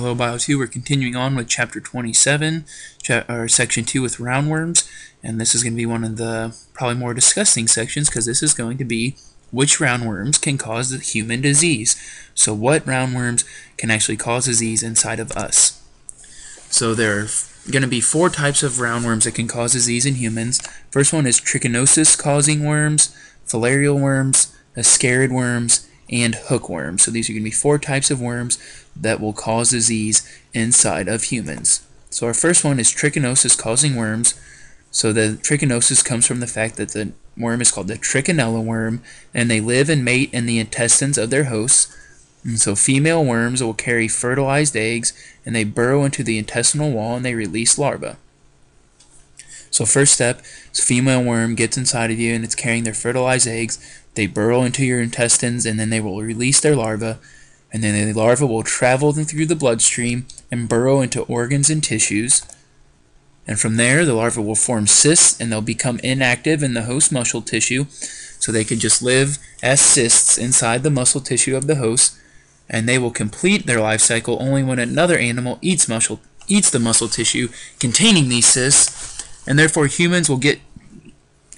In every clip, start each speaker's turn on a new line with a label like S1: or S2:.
S1: Hello Bio 2, we're continuing on with Chapter 27, or Section 2 with roundworms, and this is going to be one of the probably more disgusting sections because this is going to be which roundworms can cause the human disease. So what roundworms can actually cause disease inside of us? So there are going to be 4 types of roundworms that can cause disease in humans. First one is trichinosis causing worms, filarial worms, ascarid worms, and hookworms. So these are going to be 4 types of worms that will cause disease inside of humans. So our first one is trichinosis causing worms. So the trichinosis comes from the fact that the worm is called the trichinella worm, and they live and mate in the intestines of their hosts. And so female worms will carry fertilized eggs, and they burrow into the intestinal wall and they release larvae. So first step is female worm gets inside of you and it's carrying their fertilized eggs. They burrow into your intestines and then they will release their larvae, and then the larvae will travel through the bloodstream and burrow into organs and tissues. And from there, the larvae will form cysts and they'll become inactive in the host muscle tissue, so they can just live as cysts inside the muscle tissue of the host, and they will complete their life cycle only when another animal eats the muscle tissue containing these cysts, and therefore humans will get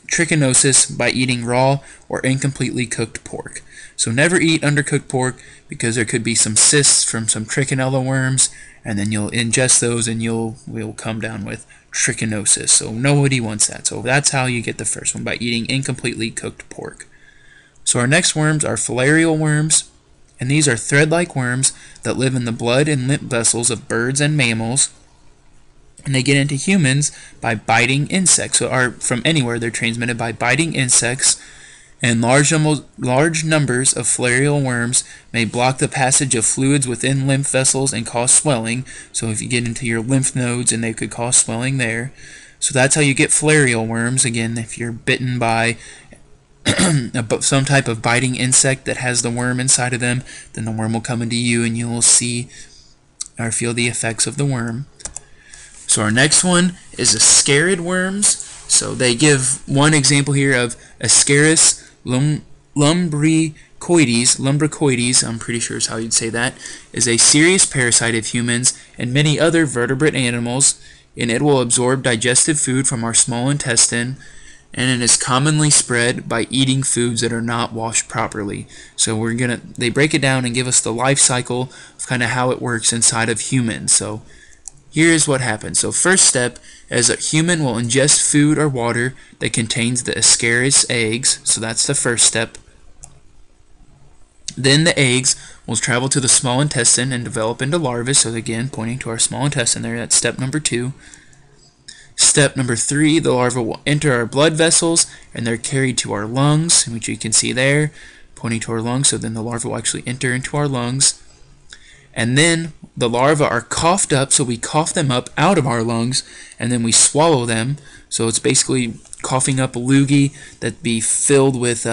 S1: trichinosis by eating raw or incompletely cooked pork. So never eat undercooked pork because there could be some cysts from some trichinella worms, and then you'll ingest those and will come down with trichinosis. So nobody wants that. So that's how you get the first one, by eating incompletely cooked pork. So our next worms are filarial worms, and these are thread-like worms that live in the blood and lymph vessels of birds and mammals. And they get into humans by biting insects. So from anywhere, they're transmitted by biting insects. And large numbers of filarial worms may block the passage of fluids within lymph vessels and cause swelling. So if you get into your lymph nodes, and they could cause swelling there. So that's how you get filarial worms. Again, if you're bitten by some type of biting insect that has the worm inside of them, then the worm will come into you and you will see or feel the effects of the worm. So our next one is ascarid worms. So they give one example here of Ascaris lumbricoides, I'm pretty sure is how you'd say that, is a serious parasite of humans and many other vertebrate animals, and it will absorb digestive food from our small intestine, and it is commonly spread by eating foods that are not washed properly. So they break it down and give us the life cycle of kind of how it works inside of humans. So here's what happens. So first step is a human will ingest food or water that contains the Ascaris eggs. So that's the first step. Then the eggs will travel to the small intestine and develop into larvae. So again, pointing to our small intestine there, that's step number 2. Step number 3, the larvae will enter our blood vessels and they're carried to our lungs, which you can see there, pointing to our lungs. So then the larvae will actually enter into our lungs. And then the larvae are coughed up, so we cough them up out of our lungs, and then we swallow them. So it's basically coughing up a loogie that be filled with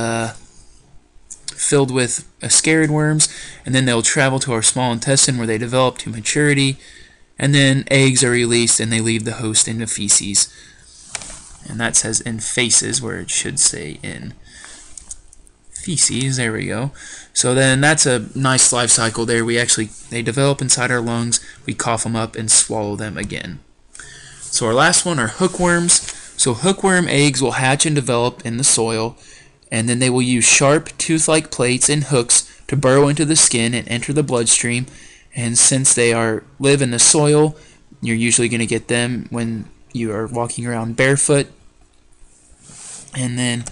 S1: ascarid worms, and then they'll travel to our small intestine where they develop to maturity, and then eggs are released and they leave the host into feces. And that says in faces where it should say in feces. There we go. So then that's a nice life cycle there. They develop inside our lungs, we cough them up and swallow them again. So our last one are hookworms. So hookworm eggs will hatch and develop in the soil, and then they will use sharp tooth-like plates and hooks to burrow into the skin and enter the bloodstream. And since they live in the soil, you're usually going to get them when you are walking around barefoot. And then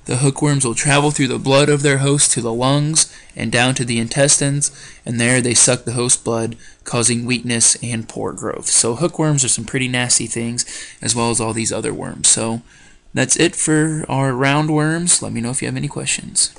S1: the hookworms will travel through the blood of their host to the lungs and down to the intestines, and there they suck the host blood, causing weakness and poor growth. So hookworms are some pretty nasty things, as well as all these other worms. So that's it for our roundworms. Let me know if you have any questions.